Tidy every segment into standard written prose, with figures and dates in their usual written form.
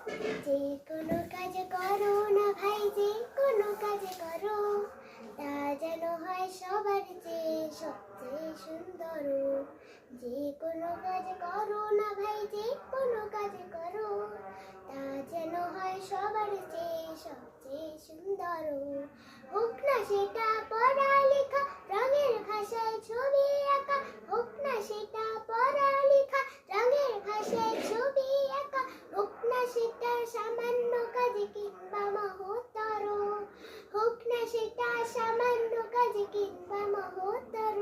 যে কোনো কাজ করো না ভাই, যে কোনো কাজ করো, তা যেন হয় সবার চেয়ে সবচেয়ে সুন্দর। যে কোনো কাজ করো না ভাই, যে কোনো কাজ করো, তা যেন হয় সবার চেয়ে সবচেয়ে সুন্দর। হোক না সেটা পড়ালেখা, রঙের ভাষায় ছবি আঁকা, হোক না সেটা পড়ালেখা, রঙের ভাষায় ছবি আঁকা, হোক না সেটা সামান্য কাজ কিংবা মহত্তর, হোক না সেটা সামান্য কাজ কিংবা মহত্তর,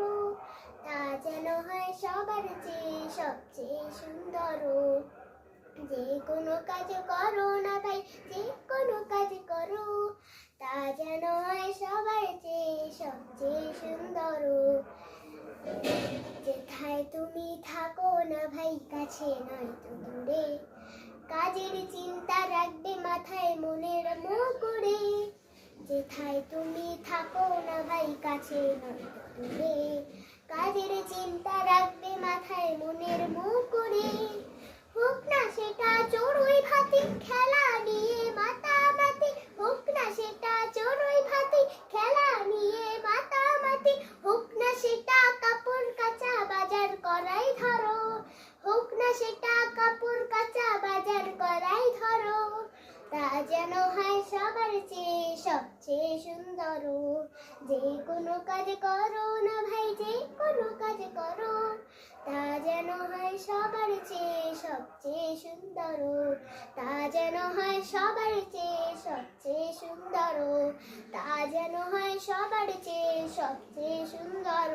তা যেন হয় সবার চেয়ে সবচেয়ে সুন্দর। যে কোনো কাজ করো না ভাই, যে কোনো কাজ করো, তা যেন হয় সবার চেয়ে সবচেয়ে সুন্দর। যেথায় তুমি থাকো না ভাই, কাছে নয় তো দূরে, কাজের চিন্তা রাখবে মাথায় মনের করে। যেথায় তুমি থাকো না ভাই, কাছে নয় তো দূরে, কাজের চিন্তা রাখবে মাথায় মনের করে। হোক না সেটা চড়ুই ভাতি, খেলা নিয়ে মাতামাতি, হোক না সেটা চড়ুই ভাতি, খেলা নিয়ে মাতামাতি, হোক না সেটা কাপড় কাচা বাজার করাই ধরো, হোক না সেটা কাপড় কাচা বাজার করাই ধরো, তা যেন হয় সবার চেয়ে সবচেয়ে সুন্দর। যে কোনো কাজ করো না ভাই, যে কোনো কাজ করো, তা যেন হয় সবার চেয়ে সবচেয়ে সুন্দর। তা যেন হয় সবার চেয়ে সবচেয়ে সুন্দর। তা যেন হয় সবার চেয়ে সবচেয়ে সুন্দর।